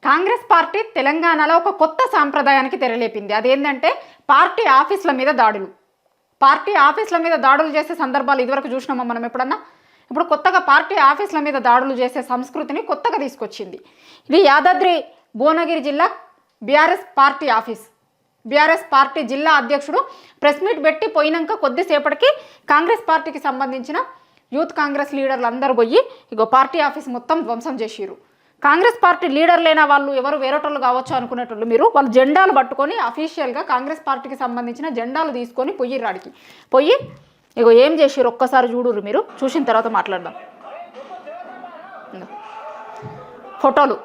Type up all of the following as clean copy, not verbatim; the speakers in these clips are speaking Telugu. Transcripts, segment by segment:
కాంగ్రెస్ పార్టీ తెలంగాణలో ఒక కొత్త సాంప్రదాయానికి తెరలేపింది. అదేంటంటే పార్టీ ఆఫీసుల మీద దాడులు. పార్టీ ఆఫీసుల మీద దాడులు చేసే సందర్భాలు ఇదివరకు చూసినామా మనం ఎప్పుడన్నా? ఇప్పుడు కొత్తగా పార్టీ ఆఫీసుల మీద దాడులు చేసే సంస్కృతిని కొత్తగా తీసుకొచ్చింది. ఇది యాదాద్రి భువనగిరి జిల్లా BRS party office. BRS party జిల్లా అధ్యక్షుడు ప్రెస్ మీట్ పెట్టి పోయినాక కొద్దిసేపటికి కాంగ్రెస్ పార్టీకి సంబంధించిన యూత్ కాంగ్రెస్ లీడర్లు అందరూ పోయి ఇగో పార్టీ ఆఫీస్ మొత్తం ధ్వంసం చేసిరు. కాంగ్రెస్ పార్టీ లీడర్ లేని వాళ్ళు ఎవరు వేరేటోళ్ళు కావచ్చు అనుకునేటోళ్ళు మీరు వాళ్ళు జెండాలు పట్టుకొని అఫీషియల్గా కాంగ్రెస్ పార్టీకి సంబంధించిన జెండాలు తీసుకొని పొయ్యిరాడికి పోయి ఇగో ఏం చేసిరు ఒక్కసారి చూడురు. మీరు చూసిన తర్వాత మాట్లాడదాం. ఫోటోలు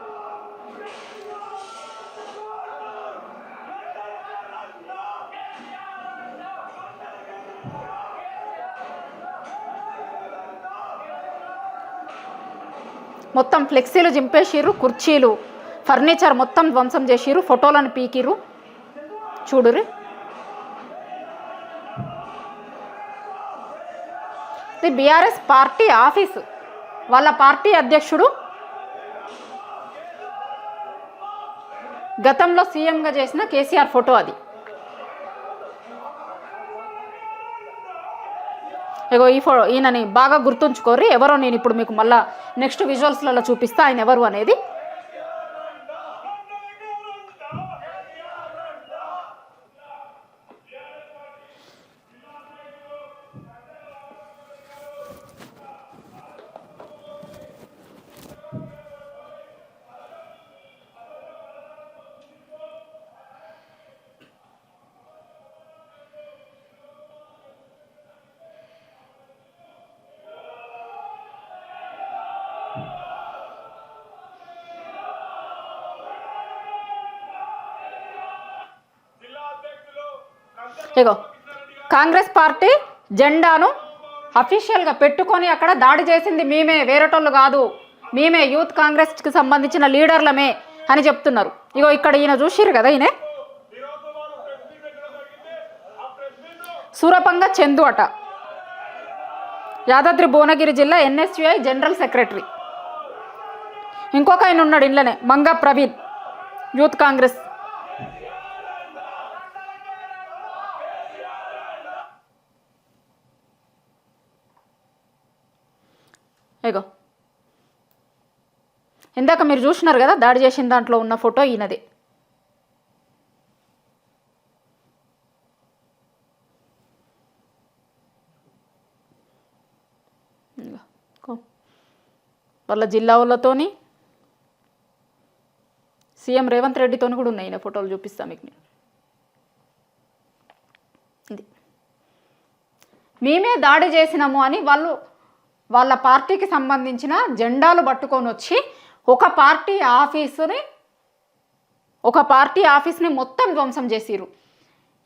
మొత్తం ఫ్లెక్సీలు చింపేసిర్రు, కుర్చీలు ఫర్నిచర్ మొత్తం ధ్వంసం చేసిర్రు, ఫోటోలను పీకిర్రు. చూడురి. ఇది బీఆర్ఎస్ పార్టీ ఆఫీసు. వాళ్ళ పార్టీ అధ్యక్షుడు గతంలో సీఎంగా చేసిన కేసీఆర్ ఫోటో అది. ఇగో ఈయనని బాగా గుర్తుంచుకోర్రి. ఎవరో నేను ఇప్పుడు మీకు మళ్ళీ నెక్స్ట్ విజువల్స్లలో చూపిస్తా ఆయన ఎవరు అనేది. ఇగో కాంగ్రెస్ పార్టీ జెండాను అఫీషియల్గా పెట్టుకొని అక్కడ దాడి చేసింది మేమే, వేరేటోళ్ళు కాదు, మేమే యూత్ కాంగ్రెస్కి సంబంధించిన లీడర్లమే అని చెప్తున్నారు. ఇగో ఇక్కడ ఈయన చూసిరు కదా, ఈయన సూరపంగ చందు అట, యాదాద్రి భువనగిరి జిల్లా ఎన్ఎస్యుఐ జనరల్ సెక్రటరీ. ఇంకొక ఆయన ఉన్నాడు ఇంట్లోనే, మంగా ప్రవీణ్, యూత్ కాంగ్రెస్. ఇగో ఇందాక మీరు చూసినారు కదా దాడి చేసిన దాంట్లో ఉన్న ఫోటో ఈయనది. వాళ్ళ జిల్లా వాళ్ళతోని సీఎం రేవంత్ రెడ్డితోని కూడా ఉన్నాయి. ఈయన ఫోటోలు చూపిస్తాను మీకు నేను. ఇది మేమే దాడి చేసినాము అని వాళ్ళు వాళ్ళ పార్టీకి సంబంధించిన జెండాలు పట్టుకొని వచ్చి ఒక పార్టీ ఆఫీస్ని మొత్తం ధ్వంసం చేసిరు.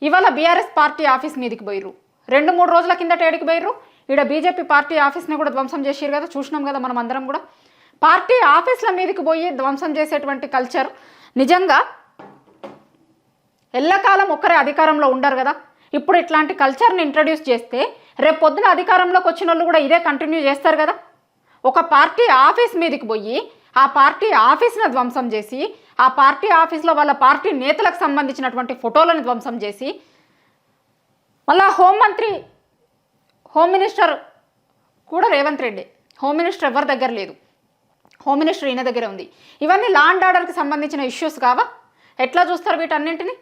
ఇవాళ బీఆర్ఎస్ పార్టీ ఆఫీస్ మీదకి పోయిర్రు. 2-3 రోజుల కిందట ఏడికి పోయిర్రు. ఇక్కడ బీజేపీ పార్టీ ఆఫీస్ని కూడా ధ్వంసం చేసిరు కదా, చూసినాం కదా మనం అందరం కూడా. పార్టీ ఆఫీసుల మీదకి పోయి ధ్వంసం చేసేటువంటి కల్చర్ నిజంగా ఎల్లకాలం ఒక్కరే అధికారంలో ఉండరు కదా. ఇప్పుడు ఇట్లాంటి కల్చర్ని ఇంట్రడ్యూస్ చేస్తే రేపు పొద్దున అధికారంలోకి వచ్చిన వాళ్ళు కూడా ఇదే కంటిన్యూ చేస్తారు కదా. ఒక పార్టీ ఆఫీస్ మీదకి పోయి ఆ పార్టీ ఆఫీస్ని ధ్వంసం చేసి ఆ పార్టీ ఆఫీస్లో వాళ్ళ పార్టీ నేతలకు సంబంధించినటువంటి ఫోటోలను ధ్వంసం చేసి మళ్ళా హోమ్ మినిస్టర్ కూడా రేవంత్ రెడ్డి. హోమ్ మినిస్టర్ ఎవరి దగ్గర లేదు, హోమ్ మినిస్టర్ ఈయన దగ్గరే ఉంది. ఇవన్నీ లా అండ్ ఆర్డర్కి సంబంధించిన ఇష్యూస్ కావా? ఎట్లా చూస్తారు వీటన్నింటినీ?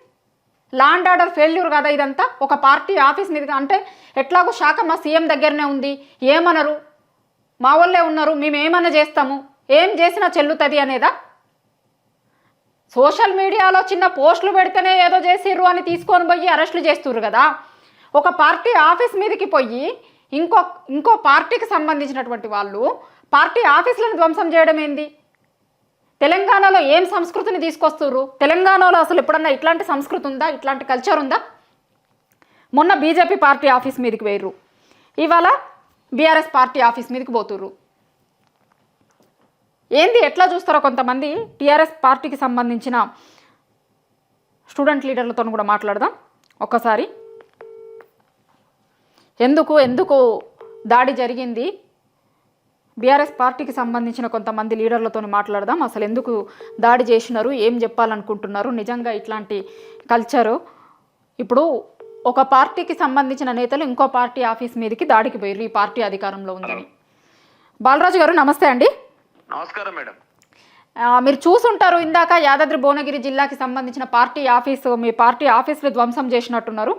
లా అండ్ ఆర్డర్ ఫెయిల్యూర్ కదా ఇదంతా. ఒక పార్టీ ఆఫీస్ మీద అంటే ఎట్లాగో శాఖ మా సీఎం దగ్గరనే ఉంది, ఏమనరు, మా వాళ్ళే ఉన్నారు, మేము ఏమన్నా చేస్తాము, ఏం చేసినా చెల్లుతుంది అనేదా? సోషల్ మీడియాలో చిన్న పోస్టులు పెడితేనే ఏదో చేసిర్రు అని తీసుకొని పోయి అరెస్టులు చేస్తుర్రు కదా. ఒక పార్టీ ఆఫీస్ మీదకి పోయి ఇంకో పార్టీకి సంబంధించినటువంటి వాళ్ళు పార్టీ ఆఫీసులను ధ్వంసం చేయడం ఏంది? తెలంగాణలో ఏం సంస్కృతిని తీసుకొస్తుర్రు? తెలంగాణలో అసలు ఎప్పుడన్నా ఇట్లాంటి సంస్కృతి ఉందా? ఇట్లాంటి కల్చర్ ఉందా? మొన్న బీజేపీ పార్టీ ఆఫీస్ మీదకి పోయిర్రు, ఇవాళ బీఆర్ఎస్ పార్టీ ఆఫీస్ మీదకి పోతుర్రు. ఏంది ఎట్లా చూస్తారో కొంతమంది టీఆర్ఎస్ పార్టీకి సంబంధించిన స్టూడెంట్ లీడర్లతో కూడా మాట్లాడదాం ఒక్కసారి. ఎందుకు దాడి జరిగింది, బీఆర్ఎస్ పార్టీకి సంబంధించిన కొంతమంది లీడర్లతో మాట్లాడదాం. అసలు ఎందుకు దాడి చేసినారు, ఏం చెప్పాలనుకుంటున్నారు, నిజంగా ఇట్లాంటి కల్చరు. ఇప్పుడు ఒక పార్టీకి సంబంధించిన నేతలు ఇంకో పార్టీ ఆఫీస్ మీదకి దాడికి పోయారు, ఈ పార్టీ అధికారంలో ఉందని. బాలరాజు గారు నమస్తే అండి. నమస్కారం మేడం. మీరు చూసుంటారు, ఇందాక యాదాద్రి భువనగిరి జిల్లాకి సంబంధించిన పార్టీ ఆఫీసు, మీ పార్టీ ఆఫీసులు ధ్వంసం చేసినట్టున్నారు.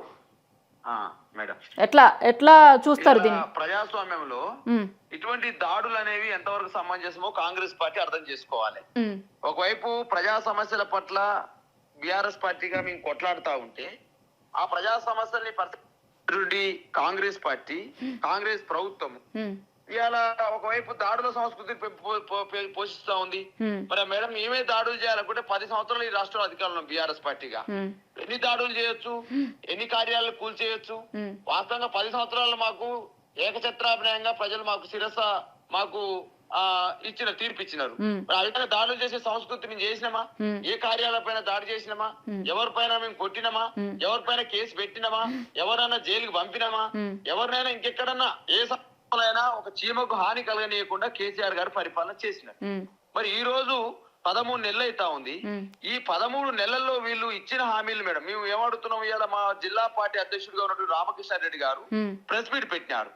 మేడం ఎట్లా చూస్తారు దీన్ని? ప్రజాస్వామ్యంలో ఇటువంటి దాడులు అనేవి ఎంతవరకు సమంజసమో కాంగ్రెస్ పార్టీ అర్థం చేసుకోవాలి. ఒకవైపు ప్రజా సమస్యల పట్ల బీఆర్ఎస్ పార్టీగా మేము కొట్లాడుతా ఉంటే, ఆ ప్రజా సమస్యల్ని పరిస్థితి కాంగ్రెస్ పార్టీ, కాంగ్రెస్ ప్రభుత్వం ఇవాళ ఒకవైపు దాడుల సంస్కృతి పోషిస్తా ఉంది. మరి మేడం ఏమే దాడులు చేయాలనుకుంటే 10 సంవత్సరాలు ఈ రాష్ట్రంలో అధికారంలో బీఆర్ఎస్ పార్టీగా ఎన్ని దాడులు చేయొచ్చు, ఎన్ని కార్యాలయాలు కూల్చేయొచ్చు. వాస్తవంగా 10 సంవత్సరాలు మాకు ఏకఛత్రాభినయంగా ప్రజలు మాకు మాకు ఇచ్చిన తీర్పు ఇచ్చినారు. మరి ఆ విధంగా దాడులు చేసే సంస్కృతి మేము చేసినామా? ఏ కార్యాలయ పైన దాడి చేసినామా? ఎవరిపైన మేము కొట్టినామా? ఎవరిపైన కేసు పెట్టినామా? ఎవరైనా జైలుకి పంపినామా? ఎవరినైనా ఇంకెక్కడన్నా ఏ అయినా ఒక చీమకు హాని కలగనీయకుండా కేసీఆర్ గారు పరిపాలన చేసినారు. మరి ఈ రోజు 13 నెలలు అవుతా ఉంది. ఈ 13 నెలల్లో వీళ్ళు ఇచ్చిన హామీలు మేడం మేము ఏమడుతున్నాం, ఇవాళ మా జిల్లా పార్టీ అధ్యక్షుడిగా ఉన్నటువంటి రామకృష్ణారెడ్డి గారు ప్రెస్ మీట్ పెట్టినారు.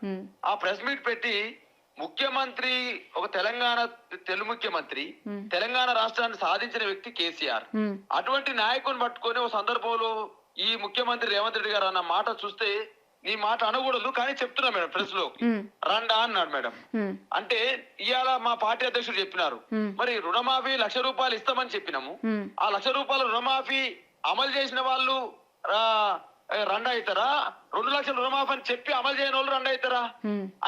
ఆ ప్రెస్ మీట్ పెట్టి ముఖ్యమంత్రి, ఒక తెలుగు ముఖ్యమంత్రి, తెలంగాణ రాష్ట్రాన్ని సాధించిన వ్యక్తి కేసీఆర్. అటువంటి నాయకుని పట్టుకొని ఒక సందర్భంలో ఈ ముఖ్యమంత్రి రేవంత్ రెడ్డి గారు అన్న మాట చూస్తే, నీ మాట అనకూడదు కానీ చెప్తున్నా మేడం, ప్రెస్ లో రండా అన్నాడు మేడం. అంటే ఇవాళ మా పార్టీ అధ్యక్షుడు చెప్పినారు, మరి రుణమాఫీ 1,00,000 రూపాయలు ఇస్తామని చెప్పినాము. ఆ 1,00,000 రూపాయల రుణమాఫీ అమలు చేసిన వాళ్ళు రండా అవుతారా, 2 లక్షల రుణమాఫీ అని చెప్పి అమలు చేయని వాళ్ళు రండా అవుతారా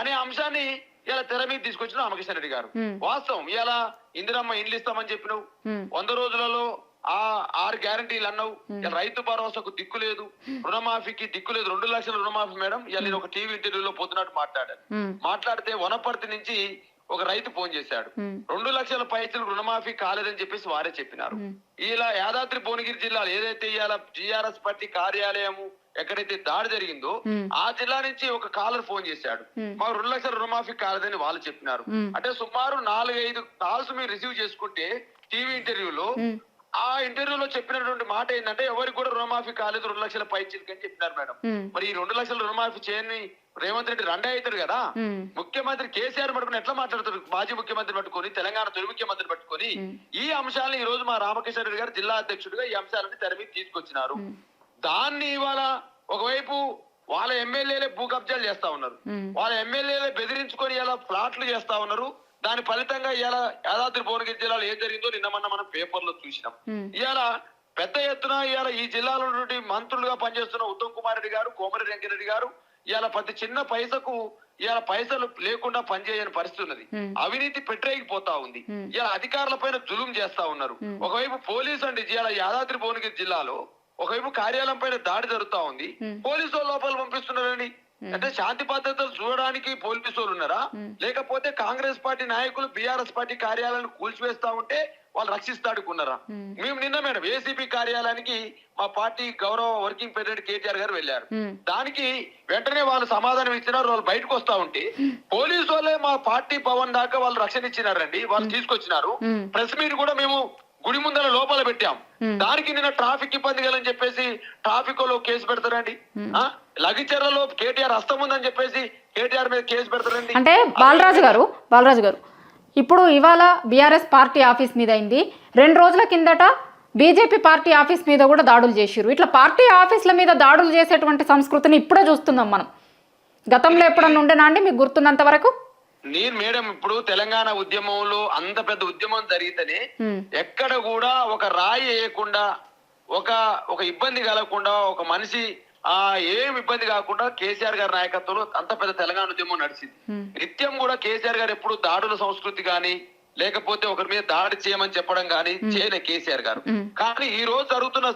అనే అంశాన్ని ఇలా తెర మీద తీసుకొచ్చిన రామకృష్ణారెడ్డి గారు. వాస్తవం, ఇలా ఇందిరమ్మ ఇండ్లు ఇస్తామని చెప్పినావు, 100 రోజులలో 6 గ్యారంటీలు అన్నావు. రైతు భరోసాకు దిక్కు లేదు, రుణమాఫీకి దిక్కు లేదు. 2 లక్షల రుణమాఫీ మేడం. ఇలా నేను ఒక టీవీ ఇంటర్వ్యూలో పొద్దునాడు మాట్లాడితే వనపర్తి నుంచి ఒక రైతు ఫోన్ చేశాడు, 2 లక్షల పైసలు రుణమాఫీ కాలేదని చెప్పేసి వారే చెప్పినారు. ఇలా యాదాద్రి భువనగిరి జిల్లాలో ఏదైతే ఇవాళ జిఆర్ఎస్ పార్టీ కార్యాలయము ఎక్కడైతే దాడి జరిగిందో ఆ జిల్లా నుంచి ఒక కాలర్ ఫోన్ చేశాడు, మాకు 2 లక్షల రుణమాఫీ కాలేదని వాళ్ళు చెప్పినారు. అంటే సుమారు 4-5 కాల్స్ మీరు రిసీవ్ చేసుకుంటే టీవీ ఇంటర్వ్యూలో ఆ ఇంటర్వ్యూలో చెప్పినటువంటి మాట ఏంటంటే, ఎవరికి కూడా రుణమాఫీ కాలేదు, 2 లక్షల పైచిలకి అని చెప్పినారు మేడం. మరి ఈ 2 లక్షల రుణమాఫీ చేయని రేవంత్ రెడ్డి రండా అవుతారు కదా. ముఖ్యమంత్రి కేసీఆర్ పట్టుకుని ఎట్లా మాట్లాడతారు? మాజీ ముఖ్యమంత్రి పట్టుకొని, తెలంగాణ తొలి ముఖ్యమంత్రి పట్టుకొని ఈ అంశాలను ఈ రోజు మా రామకృష్ణ రెడ్డి గారు జిల్లా అధ్యక్షుడిగా ఈ అంశాలని తెర మీద తీసుకొచ్చినారు. దాన్ని ఇవాళ ఒకవైపు వాళ్ళ ఎమ్మెల్యేలే భూ కబ్జాలు చేస్తా ఉన్నారు, వాళ్ళ ఎమ్మెల్యేలే బెదిరించుకొని ఇలా ఫ్లాట్లు చేస్తా ఉన్నారు. దాని ఫలితంగా ఇవాళ యాదాద్రి భువనగిరి జిల్లాలో ఏం జరిగిందో నిన్న మనం పేపర్లో చూసినాం. ఇవాళ పెద్ద ఎత్తున ఇవాళ ఈ జిల్లాలో మంత్రులుగా పనిచేస్తున్న ఉత్తమ్ కుమార్ రెడ్డి గారు, కోమరెడ్డి వెంకరెడ్డి గారు ఇవాళ ప్రతి చిన్న పైసకు ఇవాళ పైసలు లేకుండా పనిచేయని పరిస్థితి ఉన్నది. అవినీతి పెట్టరేగిపోతా ఉంది. ఇలా అధికారుల పైన జులుం చేస్తా ఉన్నారు. ఒకవైపు పోలీసు అండి ఇవాళ యాదాద్రి భువనగిరి జిల్లాలో ఒకవైపు కార్యాలయం పైన దాడి జరుగుతా ఉంది, పోలీసు లోపల పంపిస్తున్నారండి. అంటే శాంతి భద్రతలు చూడడానికి పోలీసు వాళ్ళు ఉన్నారా, లేకపోతే కాంగ్రెస్ పార్టీ నాయకులు బీఆర్ఎస్ పార్టీ కార్యాలయాన్ని కూల్చివేస్తా ఉంటే వాళ్ళు రక్షిస్తాడుకున్నారా? మేము నిన్న మేడం ఏసీపీ కార్యాలయానికి మా పార్టీ గౌరవ వర్కింగ్ ప్రెసిడెంట్ కేటీఆర్ గారు వెళ్ళారు. దానికి వెంటనే వాళ్ళు సమాధానం ఇచ్చినారు. వాళ్ళు బయటకు వస్తా ఉంటే పోలీసు వాళ్ళే మా పార్టీ భవన్ దాకా వాళ్ళు రక్షణ ఇచ్చినారండి, వాళ్ళు తీసుకొచ్చినారు. ప్రెస్ మీట్ కూడా మేము గుడి ముందర లోపల పెట్టాం. దానికి నిన్న ట్రాఫిక్ ఇబ్బంది కలని చెప్పేసి ట్రాఫిక్ లో కేసు పెడతారండి. లగిచర్లలో కేటీఆర్ హస్తం ఉందని చెప్పేసి కేటీఆర్ మీద కేసు పెడతారండి. అంటే బాలరాజు గారు ఇప్పుడు ఇవాళ బీఆర్ఎస్ పార్టీ ఆఫీస్ మీద అయింది, 2 రోజుల కిందట బీజేపీ పార్టీ ఆఫీస్ మీద కూడా దాడులు చేసిరు. ఇట్లా పార్టీ ఆఫీసుల మీద దాడులు చేసేటువంటి సంస్కృతిని ఇప్పుడే చూస్తున్నాం మనం. గతంలో ఎప్పుడన్నా ఉండేనా అండి మీకు గుర్తున్నంత వరకు? నేను మేడం ఇప్పుడు తెలంగాణ ఉద్యమంలో అంత పెద్ద ఉద్యమం జరిగితేనే ఎక్కడ కూడా ఒక రాయి వేయకుండా, ఒక ఇబ్బంది కలగకుండా, ఒక మనిషి ఏం ఇబ్బంది కాకుండా కేసీఆర్ గారి నాయకత్వంలో అంత పెద్ద తెలంగాణ ఉద్యమం నడిచింది. నిత్యం కూడా కేసీఆర్ గారు ఎప్పుడు దాడుల సంస్కృతి గాని, లేకపోతే ఒకరి మీద దాడి చేయమని చెప్పడం గాని చేయలే కేసీఆర్ గారు. కానీ ఈ రోజు జరుగుతున్న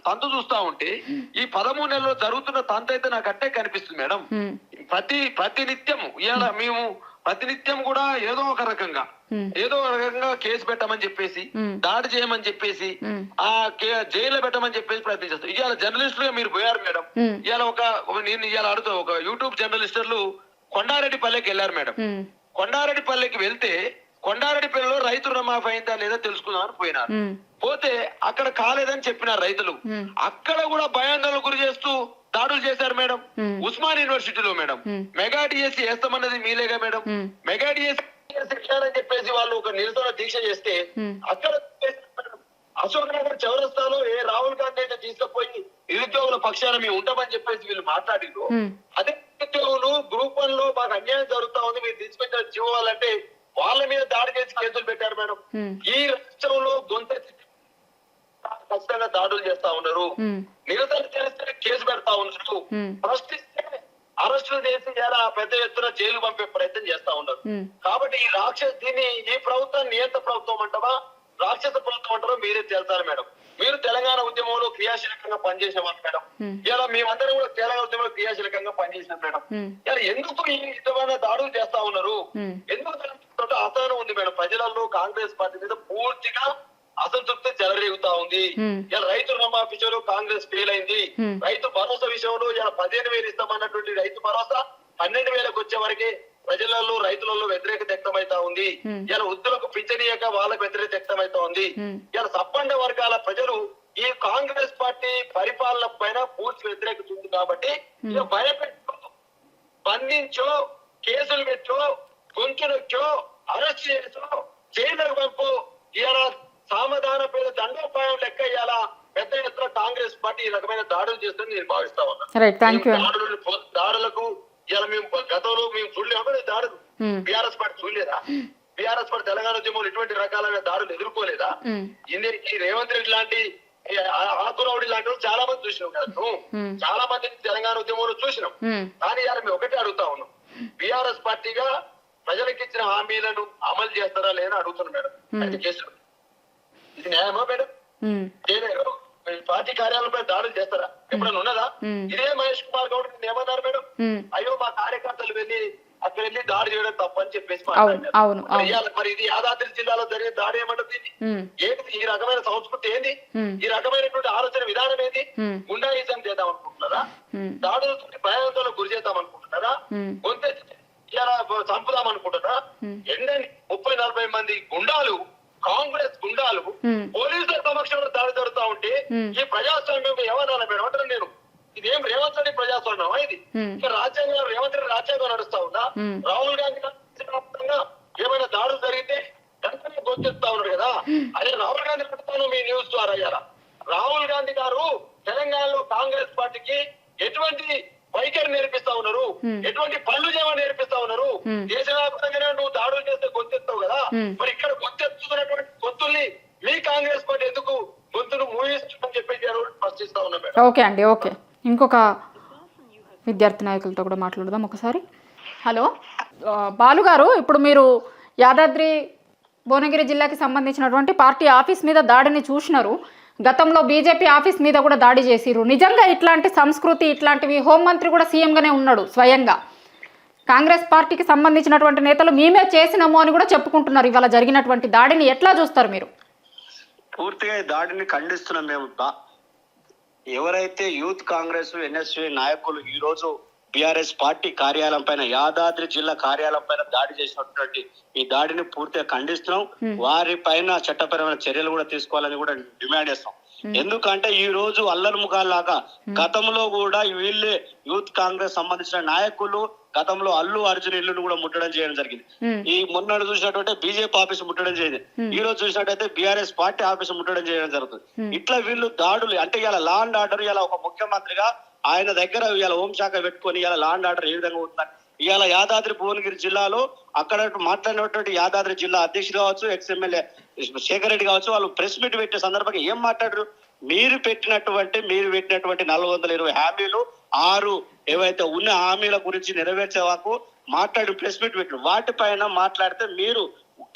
తంతు చూస్తా ఉంటే ఈ 13 నెలల్లో జరుగుతున్న తంతు అయితే నాకు అట్టే కనిపిస్తుంది మేడం. ప్రతి నిత్యము ఇవాళ మేము ప్రతినిత్యం కూడా ఏదో ఒక రకంగా కేసు పెట్టమని చెప్పేసి, దాడి చేయమని చెప్పేసి, జైల్లో పెట్టమని చెప్పేసి ప్రయత్నిస్తారు. ఇవాళ జర్నలిస్టులుగా మీరు పోయారు మేడం. ఇవాళ నేను ఇవాళ అడుగుతా, ఒక యూట్యూబ్ జర్నలిస్టులు కొండారెడ్డి పల్లెకి వెళ్ళారు మేడం. కొండారెడ్డిపల్లికి వెళ్తే కొండారెడ్డిపల్లిలో రైతు రుణమాఫీ అయిందా లేదా తెలుసుకుందామని పోయినారు. పోతే అక్కడ కాలేదని చెప్పినారు రైతులు. అక్కడ కూడా భయాందోళనకు గురి చేస్తూ దాడులు చేశారు మేడం. ఉస్మాన్ యూనివర్సిటీలో మేడం మెగా డిఎస్సి వేస్తామన్నది మీలేగా మేడం. మెగా డిఎస్సి అని చెప్పేసి వాళ్ళు ఒక నిరసన దీక్ష చేస్తే అక్కడ అశోక్ నగర్ చౌరస్తాలో రాహుల్ గాంధీ అయితే తీసుకుపోయి నిరుద్యోగుల పక్షాన మేము ఉంటామని చెప్పేసి వీళ్ళు మాట్లాడిండ్రు. అదే నిరుద్యోగులు గ్రూప్ 1 లో మాకు అన్యాయం జరుగుతా ఉంది, మీరు తీసుకొచ్చిన జీవాలంటే వాళ్ళ మీద దాడి చేసి కేసులు పెట్టారు మేడం. ఈ రాష్ట్రంలో ఖచ్చితంగా దాడులు చేస్తా ఉన్నారు. నిరసన చేస్తే కేసు పెడతా ఉన్నారు. ప్రశ్నిస్తే అరెస్టులు చేసి పెద్ద ఎత్తున జైలు పంపే ప్రయత్నం చేస్తా ఉన్నారు. కాబట్టి దీన్ని ఈ ప్రభుత్వం నియంత్ర ప్రభుత్వం అంటావా రాక్షస ప్రభుత్వం అంటారో మీరే తెలుస్తారు మేడం. మీరు తెలంగాణ ఉద్యమంలో క్రియాశీలకంగా పనిచేసే వాళ్ళు మేడం. ఇలా మేమందరం కూడా తెలంగాణ ఉద్యమంలో క్రియాశీలకంగా పనిచేసినాం మేడం. ఇలా ఎందుకు ఈ విధమైన దాడులు చేస్తా ఉన్నారు? ఎందుకు అసహనం ఉంది మేడం ప్రజలలో కాంగ్రెస్ పార్టీ మీద పూర్తిగా అసంతృప్తి చెలరేగుతా ఉంది. ఇలా రైతు రుణమాఫీ విషయంలో కాంగ్రెస్ ఫెయిల్ అయింది. రైతు భరోసా విషయంలో ఇలా 15,000 ఇస్తామన్నటువంటి రైతు భరోసా 12,000కు వచ్చే వరకే ప్రజలలో రైతులలో వ్యతిరేకత వ్యక్తమైతా ఉంది. ఇలా వృద్ధులకు పింఛనీయక వాళ్ళకు వ్యతిరేకత వ్యక్తమైతా ఉంది. ఇలా సబ్బండ వర్గాల ప్రజలు ఈ కాంగ్రెస్ పార్టీ పరిపాలన పైన పూర్తి వ్యతిరేకత ఉంది. కాబట్టి ఇలా భయపెట్టో బంధించో కేసులు పెట్టో గొంతు నొక్కో అరెస్ట్ చేసో జైలుకు పంపు ఇలా సామధాన పేద దండోపాయం లెక్క ఇలా పెద్ద ఎత్తున కాంగ్రెస్ పార్టీ ఈ రకమైన దాడులు చేస్తుందని నేను భావిస్తా ఉన్నాను. దాడులకు ఇలా మేము గతంలో మేము చూడలేము దాడులు. బీఆర్ఎస్ పార్టీ చూడలేదా? బీఆర్ఎస్ పార్టీ తెలంగాణ ఉద్యమంలో ఇటువంటి రకాలైన దాడులు ఎదుర్కోలేదా? ఈ రేవంత్ రెడ్డి లాంటి ఆకురౌడి లాంటి వాళ్ళు చాలా మంది చూసినాం కదా. చాలా మంది తెలంగాణ ఉద్యమంలో చూసినాం. కానీ ఇలా మేము ఒకటే అడుగుతా ఉన్నాం, బీఆర్ఎస్ పార్టీగా ప్రజలకు ఇచ్చిన హామీలను అమలు చేస్తారా లేదా అడుగుతున్నాం మేడం. అయితే కేసులు ఇది న్యాయమా మేడం? పార్టీ కార్యాలయంపై దాడులు చేస్తారా? ఎప్పుడైనా ఉన్నదా? ఇదే మహేష్ కుమార్ గౌడ్ ఏమన్నారు మేడం? అయ్యో మా కార్యకర్తలు అక్కడ వెళ్ళి దాడి చేయడం తప్పని చెప్పేసి మాట్లాడారు. మరి ఇది యాదాద్రి జిల్లాలో జరిగే దాడి ఏమంటుంది? ఏంటి ఈ రకమైన సంస్కృతి? ఏంది ఈ రకమైనటువంటి ఆలోచన విధానం? ఏంది గుండాయిజం చేద్దాం అనుకుంటున్నారా? దాడులతో భయాందోళనకు గురి చేద్దాం అనుకుంటున్నారా? కొంత చంపుదాం అనుకుంటున్నారా? ఎండని 30-40 మంది గుండాలు, కాంగ్రెస్ గుండాలు పోలీసుల సమక్షంలో దాడి జరుగుతా ఉంటే ఈ ప్రజాస్వామ్యం ఏమన్నా మేడం అంటారు నేను. ఇదేం రేవంత్ రెడ్డి ప్రజాస్వామ్యమా? ఇది రాజ్యాంగం రేవంత్ రెడ్డి రాజ్యాంగం నడుస్తా ఉందా? రాహుల్ గాంధీ ఏమైనా దాడులు జరిగితే వెంటనే గొంతెత్తా ఉన్నారు కదా. అదే రాహుల్ గాంధీ పెడతాను మీ న్యూస్ ద్వారా. రాహుల్ గాంధీ గారు తెలంగాణలో కాంగ్రెస్ పార్టీకి ఎటువంటి వైఖరి నేర్పిస్తా ఉన్నారు, ఎటువంటి పనులు చేయమని నేర్పిస్తా ఉన్నారు. దేశవ్యాప్తంగానే నువ్వు దాడులు చేస్తే గొంతెత్తావు కదా, మరి ఇక్కడ గొంతెత్తుతున్నటువంటి గొంతుల్ని మీ కాంగ్రెస్ పార్టీ ఎందుకు గొంతును మూయిస్తుందని చెప్పేసి ప్రశ్నిస్తా ఉన్నా. ఓకే అండి, ఓకే. ఇంకొక విద్యార్థి నాయకులతో కూడా మాట్లాడదాం ఒకసారి. హలో బాలు గారు, ఇప్పుడు మీరు యాదాద్రి భువనగిరి జిల్లాకి సంబంధించినటువంటి పార్టీ ఆఫీస్ మీద దాడిని చూసినారు. గతంలో బీజేపీ ఆఫీస్ మీద కూడా దాడి చేసిరు. నిజంగా ఇట్లాంటి సంస్కృతి ఇట్లాంటివి హోంమంత్రి కూడా సీఎంగానే ఉన్నాడు స్వయంగా. కాంగ్రెస్ పార్టీకి సంబంధించినటువంటి నేతలు మేమే చేసినాము అని కూడా చెప్పుకుంటున్నారు. ఇవాళ జరిగినటువంటి దాడిని ఎట్లా చూస్తారు మీరు? పూర్తిగా ఈ దాడిని ఖండిస్తున్నాం మేము. ఎవరైతే యూత్ కాంగ్రెస్ ఎన్ఎస్యూ నాయకులు ఈ రోజు బీఆర్ఎస్ పార్టీ కార్యాలయం పైన, యాదాద్రి జిల్లా కార్యాలయం పైన దాడి చేసినటువంటి ఈ దాడిని పూర్తిగా ఖండిస్తున్నాం. వారి పైన చట్టపరమైన చర్యలు కూడా తీసుకోవాలని కూడా డిమాండ్ చేస్తాం. ఎందుకంటే ఈ రోజు అల్లరి ముఖాల్లాగా గతంలో కూడా వీళ్ళే యూత్ కాంగ్రెస్ సంబంధించిన నాయకులు గతంలో అల్లు అర్జున్ ఇల్లును కూడా ముట్టడం చేయడం జరిగింది. ఈ మొన్న చూసినట్టు బీజేపీ ఆఫీస్ ముట్టడం చేయడం, ఈ రోజు చూసినట్టయితే బీఆర్ఎస్ పార్టీ ఆఫీస్ ముట్టడం చేయడం జరుగుతుంది. ఇట్లా వీళ్ళు దాడులు అంటే ఇలా లా అండ్ ఆర్డర్, ఇలా ఒక ముఖ్యమంత్రిగా ఆయన దగ్గర ఇలా హోంశాఖ పెట్టుకొని ఇలా లా అండ్ ఆర్డర్ ఏ విధంగా ఉంటుందని ఇవాళ యాదాద్రి భువనగిరి జిల్లాలో అక్కడ మాట్లాడినటువంటి యాదాద్రి జిల్లా అధ్యక్షుడు కావచ్చు, ఎక్స్ఎమ్మెల్యే శేఖర్ రెడ్డి కావచ్చు, వాళ్ళు ప్రెస్ మీట్ పెట్టే సందర్భంగా ఏం మాట్లాడారు? మీరు పెట్టినటువంటి 420 హామీలు 6 ఏవైతే ఉన్న హామీల గురించి నెరవేర్చేవాకు మాట్లాడి ప్రెస్ మీట్ పెట్టారు. వాటిపైన మాట్లాడితే మీరు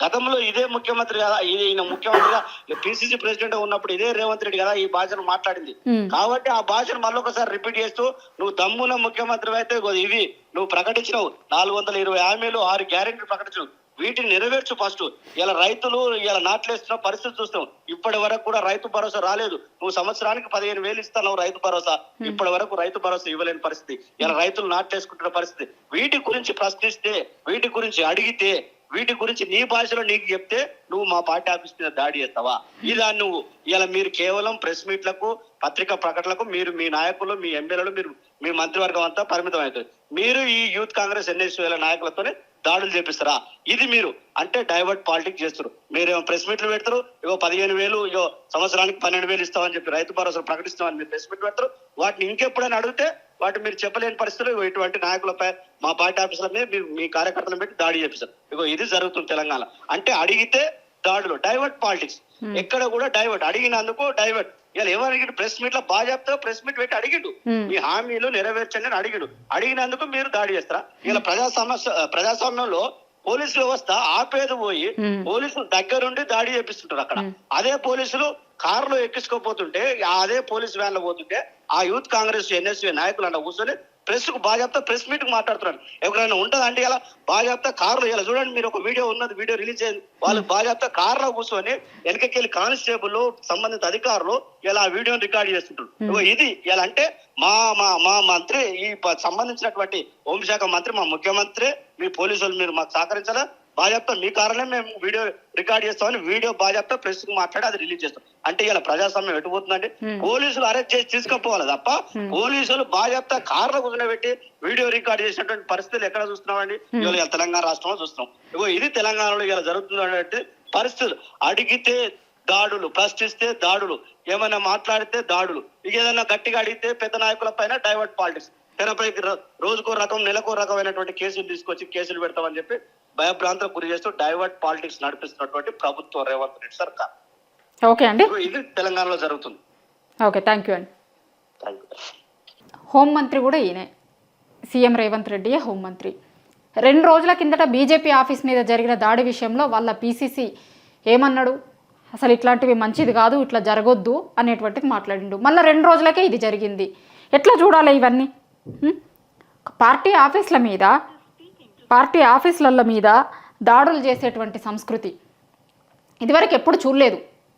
గతంలో ఇదే ముఖ్యమంత్రి కదా, ఈయన ముఖ్యమంత్రిగా పిసిసి ప్రెసిడెంట్ ఉన్నప్పుడు ఇదే రేవంత్ రెడ్డి కదా ఈ భాషను మాట్లాడింది. కాబట్టి ఆ భాషను మళ్ళొకసారి రిపీట్ చేస్తూ నువ్వు దమ్మున్న ముఖ్యమంత్రి అయితే ఇవి నువ్వు ప్రకటించినావు 420 హామీలు 6 గ్యారెంటీలు ప్రకటించినావు. వీటిని నెరవేర్చు ఫస్ట్. ఇలా రైతులు ఇలా నాట్లేస్తున్న పరిస్థితి చూస్తాం. ఇప్పటి వరకు కూడా రైతు భరోసా రాలేదు. నువ్వు సంవత్సరానికి 15,000 ఇస్తున్నావు రైతు భరోసా, ఇప్పటి వరకు రైతు భరోసా ఇవ్వలేని పరిస్థితి. ఇలా రైతులు నాట్లేసుకుంటున్న పరిస్థితి. వీటి గురించి ప్రశ్నిస్తే, వీటి గురించి అడిగితే, వీటి గురించి నీ భాషలో నీకు చెప్తే నువ్వు మా పార్టీ ఆఫీస్ మీద దాడి చేస్తావా? ఇలా నువ్వు ఇలా మీరు కేవలం ప్రెస్ మీట్లకు, పత్రికా ప్రకటనలకు మీరు, మీ నాయకులు, మీ ఎమ్మెల్యేలు, మీరు, మీ మంత్రివర్గం అంతా పరిమితం అవుతుంది. మీరు ఈ యూత్ కాంగ్రెస్ ఎన్ఎస్యూల నాయకులతోనే దాడులు చేపిస్తారా? ఇది మీరు అంటే డైవర్ట్ పాలిటిక్స్ చేస్తారు. మీరేమో ప్రెస్ మీట్లు పెడతారు, ఇగో 15,000, ఇగో సంవత్సరానికి 12,000 ఇస్తామని చెప్పి రైతు భరోసా ప్రకటిస్తామని మీరు ప్రెస్ మీట్ పెడతారు. వాటిని ఇంకెప్పుడైనా అడిగితే వాటి మీరు చెప్పలేని పరిస్థితులు ఇటువంటి నాయకులపై మా పార్టీ ఆఫీసుల మీద మీరు మీ కార్యకర్తలను పెట్టి దాడి చేపిస్తారు. ఇగో ఇది జరుగుతుంది తెలంగాణ. అంటే అడిగితే దాడులు, డైవర్ట్ పాలిటిక్స్. ఎక్కడ కూడా డైవర్ట్, అడిగినందుకు డైవర్ట్. ఇలా ఎవరు ప్రెస్ మీట్ లో బాధ్యతగా ప్రెస్ మీట్ పెట్టి అడిగిండు, మీ హామీలు నెరవేర్చండి అని అడిగిండు. అడిగినందుకు మీరు దాడి చేస్తారా? ఇలా ప్రజాస్వామ్యంలో పోలీసు వ్యవస్థ ఆపేది పోయి పోలీసులు దగ్గరుండి దాడి చేపిస్తుంటారు అక్కడ. అదే పోలీసులు కారులో ఎక్కించుకోపోతుంటే, అదే పోలీసు వ్యాన్ లో పోతుంటే ఆ యూత్ కాంగ్రెస్ ఎన్ఎస్యూ నాయకులు అన్న కూర్చొని ప్రెస్ కు బాధ్యత ప్రెస్ మీట్ మాట్లాడుతున్నారు. ఎవరైనా ఉంటదండి ఇలా బాధ్యత కారులో? ఇలా చూడండి, మీరు ఒక వీడియో ఉన్నది, వీడియో రిలీజ్ అయింది. వాళ్ళు బాధ్యత కారులో కూర్చొని వెనకకెళ్ళి కానిస్టేబుల్ సంబంధిత అధికారులు ఇలా వీడియోని రికార్డ్ చేస్తుంటారు. ఇది ఎలా అంటే మా మంత్రి, ఈ సంబంధించినటువంటి హోంశాఖ మంత్రి, మా ముఖ్యమంత్రి, మీ పోలీసులు మీరు మాకు సహకరించాలా? బాధ్యత మీ కారణమే మేము వీడియో రికార్డ్ చేస్తామని వీడియో బాధ్యత ప్రెస్ కు మాట్లాడి అది రిలీజ్ చేస్తాం. అంటే ఇలా ప్రజాస్వామ్యం ఎటుపోతుందండి? పోలీసులు అరెస్ట్ చేసి తీసుకుపోవాలి తప్ప పోలీసులు బాధ్యత కార్లో కూర్చోబెట్టి వీడియో రికార్డ్ చేసినటువంటి పరిస్థితులు ఎక్కడ చూస్తున్నామండి? ఇవాళ తెలంగాణ రాష్ట్రంలో చూస్తున్నాం. ఇగో ఇది తెలంగాణలో ఇలా జరుగుతున్నటువంటి పరిస్థితులు. అడిగితే దాడులు, ప్రశ్నిస్తే దాడులు, ఏమైనా మాట్లాడితే దాడులు, ఇక ఏదైనా గట్టిగా అడిగితే పెద్ద నాయకుల పైన డైవర్ట్ పాలిటిక్స్. తెరపై రోజుకో రకం, నెలకో రకమైనటువంటి కేసులు తీసుకొచ్చి కేసులు పెడతామని చెప్పి భయభ్రాంతకు గురి చేస్తూ డైవర్ట్ పాలిటిక్స్ నడిపిస్తున్నటువంటి ప్రభుత్వం రేవంత్ రెడ్డి సర్కార్. ఓకే అండి, ఇది తెలంగాణలో జరుగుతుంది. ఓకే, థ్యాంక్ యూ అండి. హోంమంత్రి కూడా ఈయనే, సీఎం రేవంత్ రెడ్డి హోంమంత్రి. 2 రోజుల కిందట బీజేపీ ఆఫీస్ మీద జరిగిన దాడి విషయంలో వాళ్ళ పీసీసీ ఏమన్నాడు? అసలు ఇట్లాంటివి మంచిది కాదు, ఇట్లా జరగొద్దు అనేటువంటిది మాట్లాడిండు. మళ్ళీ 2 రోజులకే ఇది జరిగింది. ఎట్లా చూడాలి ఇవన్నీ? పార్టీ ఆఫీసుల మీద దాడులు చేసేటువంటి సంస్కృతి ఇదివరకు ఎప్పుడు చూడలేదు.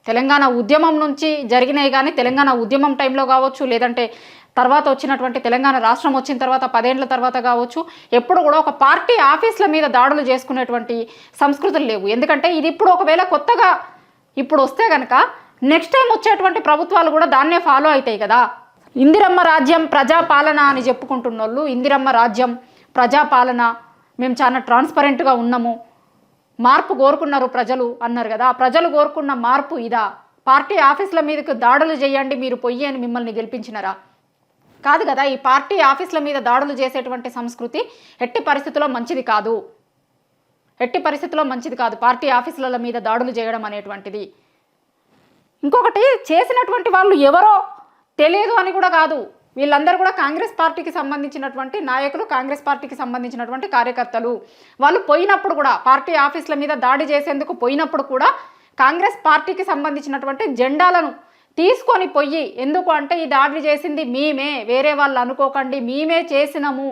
తెలంగాణ ఉద్యమం నుంచి జరిగినాయి, కానీ తెలంగాణ ఉద్యమం టైంలో కావచ్చు, లేదంటే తర్వాత వచ్చినటువంటి తెలంగాణ రాష్ట్రం వచ్చిన తర్వాత 10 ఏళ్ల తర్వాత కావచ్చు, ఎప్పుడు కూడా ఒక పార్టీ ఆఫీసుల మీద దాడులు చేసుకునేటువంటి సంస్కృతులు లేవు. ఎందుకంటే ఇది ఇప్పుడు ఒకవేళ కొత్తగా ఇప్పుడు వస్తే కనుక నెక్స్ట్ టైం వచ్చేటువంటి ప్రభుత్వాలు కూడా దాన్నే ఫాలో అవుతాయి కదా. ఇందిరమ్మ రాజ్యం ప్రజాపాలన అని చెప్పుకుంటున్న వాళ్ళు, ఇందిరమ్మ రాజ్యం ప్రజాపాలన, మేము చాలా ట్రాన్స్పరెంట్గా ఉన్నాము, మార్పు కోరుకున్నారు ప్రజలు అన్నారు కదా. ఆ ప్రజలు కోరుకున్న మార్పు ఇదా? పార్టీ ఆఫీసుల మీదకి దాడులు చేయండి మీరు పొయ్యి అని మిమ్మల్ని గెలిపించినారా? కాదు కదా. ఈ పార్టీ ఆఫీసుల మీద దాడులు చేసేటువంటి సంస్కృతి ఎట్టి పరిస్థితుల్లో మంచిది కాదు, ఎట్టి పరిస్థితుల్లో మంచిది కాదు పార్టీ ఆఫీసుల మీద దాడులు చేయడం అనేటువంటిది. ఇంకొకటి, చేసినటువంటి వాళ్ళు ఎవరో తెలియదు అని కూడా కాదు, వీళ్ళందరూ కూడా కాంగ్రెస్ పార్టీకి సంబంధించినటువంటి నాయకులు, కాంగ్రెస్ పార్టీకి సంబంధించినటువంటి కార్యకర్తలు. వాళ్ళు పోయినప్పుడు కూడా, పార్టీ ఆఫీసుల మీద దాడి చేసేందుకు పోయినప్పుడు కూడా కాంగ్రెస్ పార్టీకి సంబంధించినటువంటి జెండాలను తీసుకొని పోయి, ఎందుకు అంటే ఈ దాడి చేసింది మేమే, వేరే వాళ్ళు అనుకోకండి, మేమే చేసినాము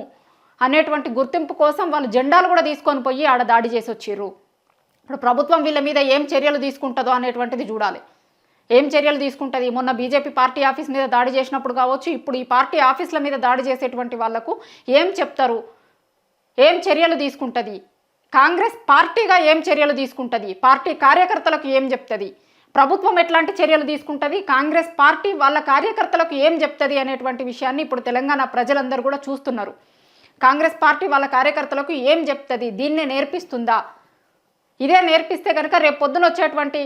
అనేటువంటి గుర్తింపు కోసం వాళ్ళు జెండాలు కూడా తీసుకొని పోయి ఆడ దాడి చేసి వచ్చిర్రు. ఇప్పుడు ప్రభుత్వం వీళ్ళ మీద ఏం చర్యలు తీసుకుంటుందో అనేటువంటిది చూడాలి. ఏం చర్యలు తీసుకుంటుంది? మొన్న బీజేపీ పార్టీ ఆఫీస్ మీద దాడి చేసినప్పుడు కావచ్చు, ఇప్పుడు ఈ పార్టీ ఆఫీసుల మీద దాడి చేసేటువంటి వాళ్లకు ఏం చెప్తారు? ఏం చర్యలు తీసుకుంటుంది? కాంగ్రెస్ పార్టీగా ఏం చర్యలు తీసుకుంటుంది? పార్టీ కార్యకర్తలకు ఏం చెప్తుంది? ప్రభుత్వం ఎట్లాంటి చర్యలు తీసుకుంటుంది? కాంగ్రెస్ పార్టీ వాళ్ళ కార్యకర్తలకు ఏం చెప్తుంది అనేటువంటి విషయాన్ని ఇప్పుడు తెలంగాణ ప్రజలందరూ కూడా చూస్తున్నారు. కాంగ్రెస్ పార్టీ వాళ్ళ కార్యకర్తలకు ఏం చెప్తుంది? దీన్నే నేర్పిస్తుందా? ఇదే నేర్పిస్తే కనుక రేపు పొద్దున వచ్చేటువంటి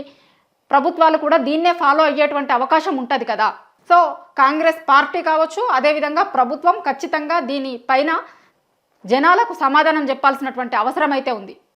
ప్రభుత్వాలు కూడా దీన్నే ఫాలో అయ్యేటువంటి అవకాశం ఉంటుంది కదా. సో కాంగ్రెస్ పార్టీ కావచ్చు, అదేవిధంగా ప్రభుత్వం ఖచ్చితంగా దీనిపైన జనాలకు సమాధానం చెప్పాల్సినటువంటి అవసరం అయితే ఉంది.